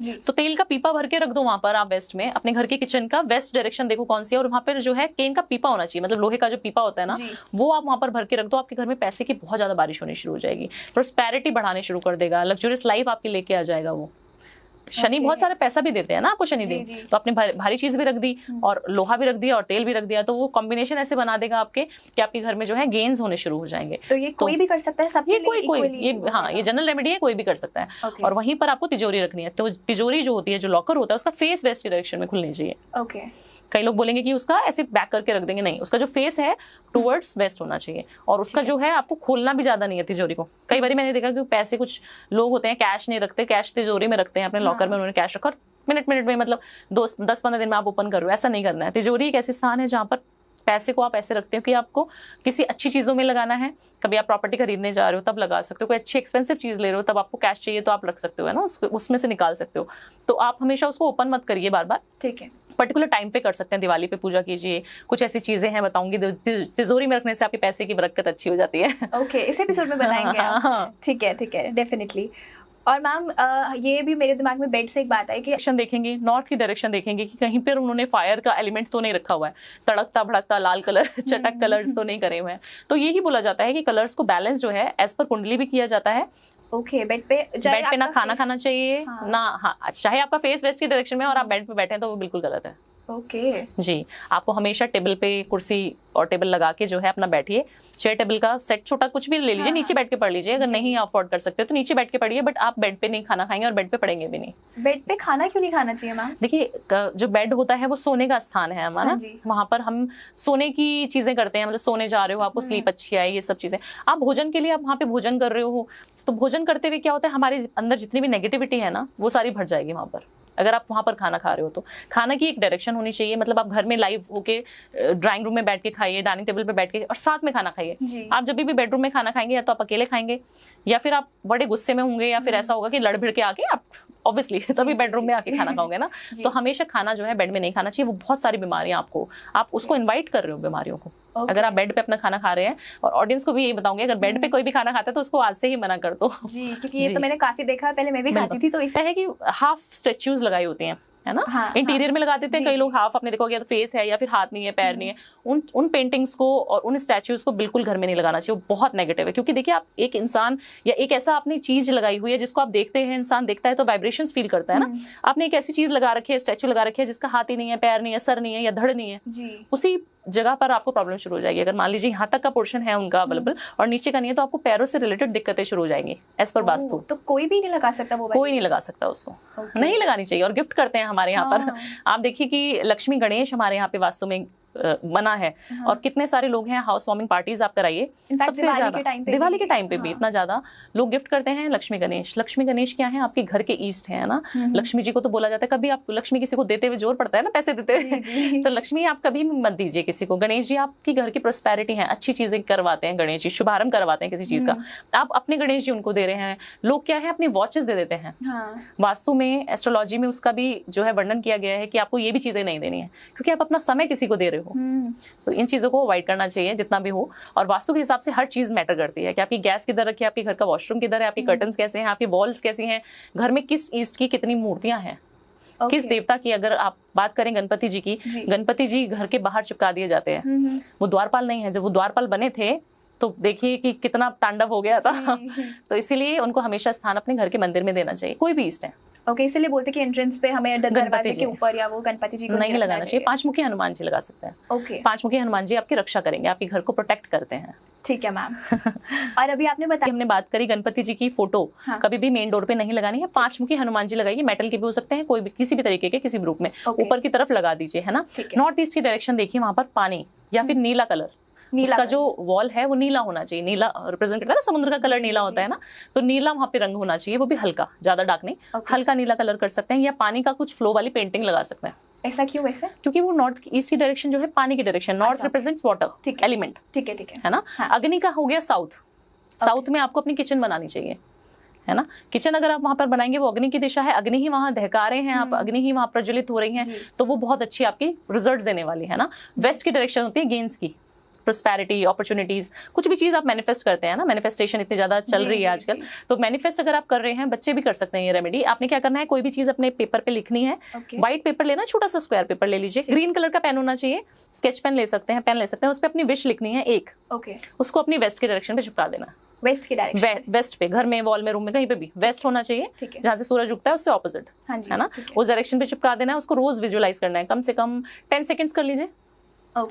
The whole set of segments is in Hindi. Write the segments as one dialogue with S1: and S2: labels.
S1: तो तेल का पीपा भर के रख दो वहां पर आप वेस्ट में, अपने घर के किचन का वेस्ट डायरेक्शन देखो कौन सी है, और वहां पर जो है केन का पीपा होना चाहिए, मतलब लोहे का जो पीपा होता है ना, वो आप वहां पर भर के रख दो। आपके घर में पैसे की बहुत ज्यादा बारिश होनी शुरू हो जाएगी, प्रोस्पेरिटी बढ़ाने शुरू कर देगा, लग्जरियस लाइफ आपकी लेके आ जाएगा वो। शनि बहुत सारे पैसा भी देते हैं ना आपको शनि देव, तो आपने भारी चीज भी रख दी और लोहा भी रख दिया और तेल भी रख दिया, तो वो कॉम्बिनेशन ऐसे बना देगा आपके कि आपके घर में जो है गेन्स होने शुरू हो जाएंगे।
S2: तो ये कोई भी कर सकता है, सबके लिए
S1: कोई ये हाँ ये जनरल रेमेडी है, कोई भी कर सकता है। और वहीं पर आपको तिजोरी रखनी है, तो तिजोरी जो होती है, जो लॉकर होता है, उसका फेस वेस्ट की डायरेक्शन में खुलनी चाहिए।
S2: ओके।
S1: कई लोग बोलेंगे कि उसका ऐसे बैक करके रख देंगे, नहीं, उसका जो फेस है टुवर्ड्स वेस्ट होना चाहिए, और उसका जो है आपको खोलना भी ज्यादा नहीं है तिजोरी को। कई बार मैंने देखा कि पैसे, कुछ लोग होते हैं कैश नहीं रखते, कैश तिजोरी में रखते हैं अपने लॉकर में, उन्होंने कैश रखा, मिनट में मतलब 10-15 दिन में आप ओपन कर रहे हो, ऐसा नहीं करना है। तिजोरी एक ऐसी स्थान है जहाँ पर पैसे को आप ऐसे रखते हो कि आपको किसी अच्छी चीजों में लगाना है, कभी आप प्रॉपर्टी खरीदने जा रहे हो तब लगा सकते हो, कोई अच्छी एक्सपेंसिव चीज ले रहे हो तब आपको कैश चाहिए तो आप रख सकते हो, है ना, उसमें से निकाल सकते हो। तो आप हमेशा उसको ओपन मत करिए बार बार,
S2: ठीक है।
S1: पर्टिकुलर टाइम पे कर सकते हैं, दिवाली पे पूजा कीजिए, कुछ ऐसी चीजें हैं बताऊंगी, तिजोरी में रखने से आपके पैसे की बरकत अच्छी हो जाती है।
S2: ओके, इस एपिसोड में बताएंगे। ठीक है, डेफिनेटली। और मैम ये भी मेरे दिमाग में बेड से एक बात आई कि
S1: डायरेक्शन देखेंगे, नॉर्थ की डायरेक्शन देखेंगे कि कहीं पर उन्होंने फायर का एलिमेंट तो नहीं रखा हुआ है, तड़कता भड़कता लाल कलर चटक कलर्स तो नहीं करे हुए हैं। तो यही बोला जाता है कि कलर्स को बैलेंस जो है एज पर कुंडली भी किया जाता है।
S2: ओके, बेड पे
S1: ना खाना खाना चाहिए ना, चाहे आपका फेस वेस्ट की डायरेक्शन में और आप बेड पे बैठे हैं तो वो बिल्कुल गलत है।
S2: ओके
S1: जी, आपको हमेशा टेबल पे कुर्सी और टेबल लगा के जो है अपना बैठिए, चेयर टेबल का सेट छोटा कुछ भी ले लीजिए, नीचे बैठ के पढ़ लीजिए, अगर नहीं अफोर्ड कर सकते तो नीचे बैठ के पढ़िए, बट आप बेड पे नहीं खाना खाएंगे और बेड पे पढ़ेंगे भी नहीं।
S2: बेड पे खाना क्यों नहीं खाना चाहिए मैम?
S1: देखिए, जो बेड होता है वो सोने का स्थान है हमारा, वहां पर हम सोने की चीजें करते हैं, मतलब सोने जा रहे हो, आपको स्लीप अच्छी आए, ये सब चीजें। आप भोजन के लिए आप वहाँ पे भोजन कर रहे हो, तो भोजन करते हुए क्या होता है, हमारे अंदर जितनी भी नेगेटिविटी है ना वो सारी भर जाएगी वहां पर, अगर आप वहां पर खाना खा रहे हो तो। खाना की एक डायरेक्शन होनी चाहिए, मतलब आप घर में लाइव होके ड्राइंग रूम में बैठ के खाइए, डाइनिंग टेबल पे बैठ के, और साथ में खाना खाइए। आप जब भी बेडरूम में खाना खाएंगे या तो आप अकेले खाएंगे, या फिर आप बड़े गुस्से में होंगे, या फिर ऐसा होगा कि लड़ भिड़ के आके आप ऑब्वियसली तभी बेडरूम में आके खाना खाओगे ना। तो हमेशा खाना जो है बेड में नहीं खाना चाहिए, वो बहुत सारी बीमारियां आपको, आप उसको इन्वाइट कर रहे हो बीमारियों को। अगर आप बेड पे अपना खाना खा रहे हैं, और ऑडियंस को भी यही बताऊंगे, अगर बेड पे कोई भी खाना खाता है तो उसको आज से ही मना कर दो
S2: जी, क्योंकि ये तो मैंने काफी देखा है, पहले मैं भी खाती थी। तो इससे
S1: है कि हाफ स्टैच्यूज लगाई होती हैं, है ना, इंटीरियर में लगा देते हैं कई लोग हाफ, आपने देखोगे तो फेस है या फिर हाथ नहीं है, पैर नहीं है, उन पेंटिंग्स को और उन स्टैच्यूज को बिल्कुल घर में नहीं लगाना चाहिए, वो बहुत नेगेटिव है। क्योंकि देखिए, आप एक इंसान या एक ऐसा आपने चीज लगाई हुई है जिसको आप देखते हैं, इंसान देखता है तो वाइब्रेशंस फील करता है ना। आपने एक ऐसी चीज लगा रखी है, स्टैच्यू लगा रखी है जिसका हाथ ही नहीं है, पैर नहीं है, सर नहीं है या धड़ नहीं है, उसी जगह पर आपको प्रॉब्लम शुरू हो जाएगी। अगर मान लीजिए यहाँ तक का पोर्शन है उनका अवेलेबल और नीचे का नहीं है, तो आपको पैरों से रिलेटेड दिक्कतें शुरू हो जाएंगी एज पर वास्तु।
S2: तो कोई भी नहीं लगा सकता वो?
S1: कोई नहीं लगा सकता उसको, नहीं लगानी चाहिए। और गिफ्ट करते हैं हमारे यहाँ पर, आप देखिए कि लक्ष्मी गणेश हमारे यहाँ पे वास्तु में बना है, और कितने सारे लोग हैं, हाउस वार्मिंग पार्टीज आप कराइए, सबसे ज्यादा दिवाली के टाइम पे भी इतना ज्यादा लोग गिफ्ट करते हैं लक्ष्मी गणेश। लक्ष्मी गणेश क्या है, आपके घर के ईस्ट है ना। लक्ष्मी जी को तो बोला जाता है, कभी आप लक्ष्मी किसी को देते हुए जोर पड़ता है ना, पैसे देते हुए, तो लक्ष्मी आप कभी मत दीजिए किसी को। गणेश जी आपकी घर की प्रोस्पेरिटी है, अच्छी चीजें करवाते हैं गणेश जी, शुभारंभ करवाते हैं किसी चीज का, आप अपने गणेश जी उनको दे रहे हैं। लोग क्या है, अपनी वॉचेस दे देते हैं। वास्तु में, एस्ट्रोलॉजी में उसका भी जो है वर्णन किया गया है कि आपको ये भी चीजें नहीं देनी है, क्योंकि आप अपना समय किसी को दे रहे हो। तो इन चीजों को अवॉइड करना चाहिए जितना भी हो। और वास्तु के हिसाब से हर चीज मैटर करती है, कि आपकी गैस किधर रखी है, आपके घर का वॉशरूम किधर है, आपके कर्टन्स कैसे हैं, आपकी वॉल्स कैसी हैं, घर में किस ईस्ट की कितनी मूर्तियां हैं, किस देवता की। अगर आप बात करें गणपति जी की, गणपति जी घर के बाहर चिपका दिए जाते हैं, वो द्वारपाल नहीं है। जब वो द्वारपाल बने थे तो देखिए कि कितना तांडव हो गया था तो इसीलिए उनको हमेशा स्थान अपने घर के मंदिर में देना चाहिए, कोई भी ईस्ट है।
S2: ओके, इसलिए बोलते कि एंट्रेंस पे हमें दरवाजे के ऊपर या वो गणपति जी को
S1: नहीं लगाना चाहिए। 5 मुखी हनुमान जी लगा सकते हैं।
S2: ओके,
S1: 5 मुखी हनुमान जी आपकी रक्षा करेंगे, आपके घर को प्रोटेक्ट करते हैं।
S2: ठीक है मैम। और अभी आपने बताया,
S1: हमने बात करी गणपति जी की फोटो कभी भी मेन डोर पे नहीं लगानी है। 5 मुखी हनुमान जी लगाइए, मेटल के भी हो सकते हैं, कोई भी किसी भी तरीके के, किसी ग्रुप में ऊपर की तरफ लगा दीजिए, है ना। नॉर्थ ईस्ट की डायरेक्शन देखिए, वहां पर पानी या फिर नीला कलर, उसका जो वॉल है वो नीला होना चाहिए। नीला रिप्रेजेंट करता है ना, समुद्र का कलर नीला होता है ना, तो नीला वहां पे रंग होना चाहिए, वो भी हल्का, ज्यादा डार्क नहीं, हल्का नीला कलर कर सकते हैं। या पानी का कुछ फ्लो वाली पेंटिंग लगा सकते हैं।
S2: ऐसा क्यों वैसे?
S1: क्योंकि वो नॉर्थ ईस्ट की डायरेक्शन जो है पानी की direction, north represents water element,
S2: ठीक है
S1: ना। अग्नि का हो गया साउथ, साउथ में आपको अपनी किचन बनानी चाहिए, है ना। किचन अगर आप वहां पर बनाएंगे, वो अग्नि की दिशा है, अग्नि ही वहां दहका रहे हैं आप, अग्नि ही वहां प्रज्वलित हो रही है, तो वो बहुत अच्छी आपकी रिजल्ट्स देने वाली है ना। वेस्ट की डायरेक्शन होती है गेंस की, प्रोस्पेरिटी, अपॉर्चुनिटीज, कुछ भी चीज आप मैनिफेस्ट करते हैं ना, मैनिफेस्टेशन इतनी ज्यादा चल रही है आजकल, तो मैनिफेस्ट अगर आप कर रहे हैं, बच्चे भी कर सकते हैं ये रेमेडी। आपने क्या करना है, कोई भी चीज अपने पेपर पे लिखनी है, व्हाइट पेपर लेना, छोटा सा स्क्वायर पेपर ले लीजिए, ग्रीन कलर का पेन होना चाहिए, स्केच पेन ले सकते हैं, पेन ले सकते हैं, उस पर अपनी विश लिखनी है एक, उसको अपनी वेस्ट के डायरेक्शन पे चिपका देना।
S2: वेस्ट की डायरेक्शन,
S1: वेस्ट पे, घर में, वॉल में, रूम में, कहीं पे भी वेस्ट होना चाहिए, जहाँ से सूरज उगता है उससे ऑपोजिट, है ना, उस डायरेक्शन पे चिपका देना है। उसको रोज विजुअलाइज करना है, कम से कम 10 सेकंड्स कर लीजिए।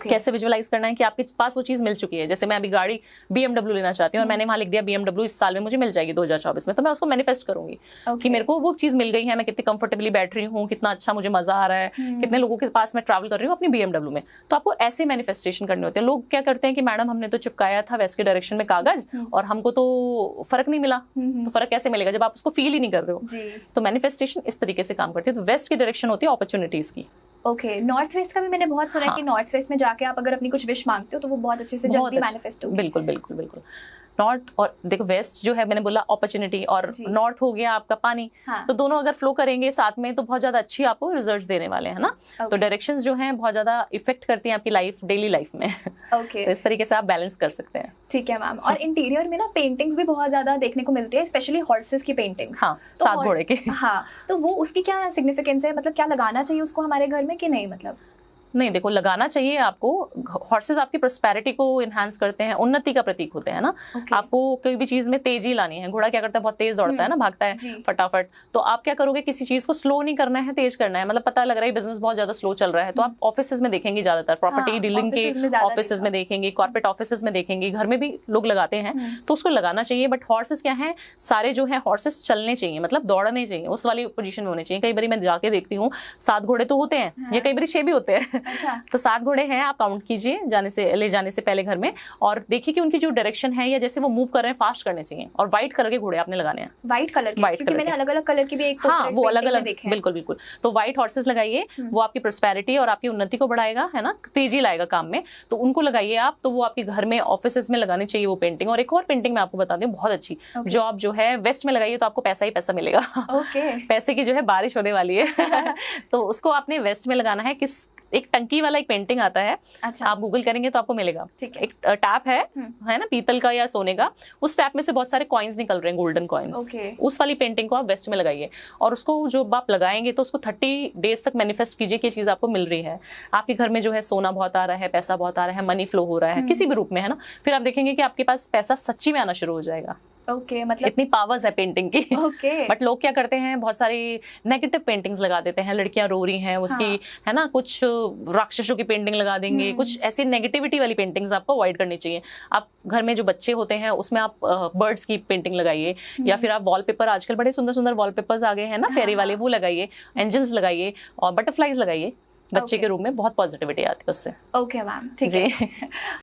S1: कैसे विजुअलाइज करना है कि आपके पास वो चीज मिल चुकी है। जैसे मैं अभी गाड़ी BMW लेना चाहती हूँ और मैंने वहां लिख दिया BMW इस साल में मुझे मिल जाएगी 2024 में, तो मैं उसको मैनिफेस्ट करूंगी कि मेरे को वो चीज मिल गई है, मैं कितनी कंफर्टेबली बैठ रही हूँ, कितना अच्छा मुझे मजा आ रहा है, कितने लोगों के पास मैं ट्रैवल कर रही हूँ अपनी BMW में। तो आपको ऐसे मैनिफेस्टेशन करने होते हैं। लोग क्या करते हैं कि मैडम हमने तो चिपकाया था वेस्ट के डायरेक्शन में कागज और हमको तो फर्क नहीं मिला, तो फर्क कैसे मिलेगा जब आप उसको फील ही नहीं कर रहे हो। तो मैनिफेस्टेशन इस तरीके से काम करती है। तो वेस्ट की डायरेक्शन होती है अपॉर्चुनिटीज की।
S2: नॉर्थ वेस्ट का भी मैंने बहुत सुना है कि नॉर्थ वेस्ट में जाके आप अगर अपनी कुछ विश मांगते हो तो वो बहुत अच्छे से जल्दी मैनिफेस्ट होगी।
S1: बिल्कुल बिल्कुल बिल्कुल। नॉर्थ और देखो वेस्ट जो है, मैंने बोला अपॉर्चुनिटी, और नॉर्थ हो गया आपका पानी, तो दोनों अगर फ्लो करेंगे साथ में तो बहुत ज्यादा अच्छी आपको रिजल्ट्स देने वाले हैं ना। तो डायरेक्शंस जो हैं बहुत ज्यादा इफेक्ट करती हैं आपकी लाइफ, डेली लाइफ में। तो इस तरीके से आप बैलेंस कर सकते हैं।
S2: ठीक है मैम। और इंटीरियर में ना पेंटिंग्स भी बहुत ज्यादा देखने को मिलती है, स्पेशली हॉर्सेस की पेंटिंग।
S1: हाँ, तो 7 घोड़े की।
S2: हाँ, तो वो उसकी क्या सिग्निफिकेंस है, मतलब क्या लगाना चाहिए उसको हमारे घर में कि नहीं? मतलब
S1: नहीं, देखो लगाना चाहिए आपको। हॉर्सेस आपकी प्रोस्पेरिटी को इनहांस करते हैं, उन्नति का प्रतीक होते हैं ना। आपको कोई भी चीज में तेजी लानी है, घोड़ा क्या करता है, बहुत तेज दौड़ता है ना, भागता है फटाफट। तो आप क्या करोगे, किसी चीज को स्लो नहीं करना है, तेज करना है। मतलब पता लग रहा है बिजनेस बहुत ज्यादा स्लो चल रहा है, तो आप ऑफिसेज में देखेंगे, ज्यादातर प्रॉपर्टी डीलिंग के ऑफिसेज में देखेंगे, कॉर्पोरेट ऑफिसेज में देखेंगे, घर में भी लोग लगाते हैं, तो उसको लगाना चाहिए। बट हॉर्सेस क्या है, सारे जो है हॉर्सेस चलने चाहिए, मतलब दौड़ने चाहिए, उस वाली पोजीशन में होने चाहिए। कई बार मैं जाके देखती हूँ 7 घोड़े तो होते हैं, या कई बार 6 भी होते हैं। तो 7 घोड़े हैं, आप काउंट कीजिए ले जाने से पहले घर में, और देखिए कि उनकी जो डायरेक्शन है या जैसे वो मूव कर रहे हैं फास्ट करने चाहिए। और व्हाइट कलर के घोड़े आपने लगाने हैं।
S2: व्हाइट कलर के मैंने अलग-अलग कलर की भी एक,
S1: हाँ, वो अलग-अलग, बिल्कुल बिल्कुल। तो व्हाइट हॉर्सेस लगाइए, वो आपकी प्रोस्पेरिटी और आपकी उन्नति को बढ़ाएगा, है ना, तेजी लाएगा काम में। तो उनको लगाइए आप, तो वो आपके घर में, ऑफिसेज में लगानी चाहिए वो पेंटिंग। और एक और पेंटिंग मैं आपको बता दूं, बहुत अच्छी, जो आप जो है वेस्ट में लगाइए तो आपको पैसा ही पैसा मिलेगा। पैसे की जो है बारिश होने वाली है। तो उसको आपने वेस्ट में लगाना है। किस, एक टंकी वाला एक पेंटिंग आता है, अच्छा, आप गूगल करेंगे तो आपको मिलेगा। एक टैप है ना, पीतल का या सोने का, उस टैप में से बहुत सारे कॉइन्स निकल रहे हैं, गोल्डन कॉइन्स। उस वाली पेंटिंग को आप वेस्ट में लगाइए, और उसको जो आप लगाएंगे तो उसको 30 डेज तक मैनिफेस्ट कीजिए कि चीज आपको मिल रही है। आपके घर में जो है सोना बहुत आ रहा है, पैसा बहुत आ रहा है, मनी फ्लो हो रहा है किसी भी रूप में, है ना। फिर आप देखेंगे कि आपके पास पैसा सच्ची में आना शुरू हो जाएगा।
S2: मतलब
S1: इतनी पावर्स है पेंटिंग की। बट लोग क्या करते हैं, बहुत सारी नेगेटिव पेंटिंग्स लगा देते हैं, लड़कियां रो रही हैं उसकी, है ना, कुछ राक्षसों की पेंटिंग लगा देंगे, कुछ ऐसी नेगेटिविटी वाली पेंटिंग्स आपको अवॉइड करनी चाहिए। आप घर में जो बच्चे होते हैं उसमें आप बर्ड्स की पेंटिंग लगाइए, या फिर आप वॉलपेपर, आजकल बड़े सुंदर सुंदर वॉलपेपर्स आ गए हैं ना, फेरी वाले, वो लगाइए, एंजल्स लगाइए और बटरफ्लाईज लगाइए बच्चे के रूम में, बहुत पॉजिटिविटी आती है उससे।
S2: ओके मैम, ठीक है।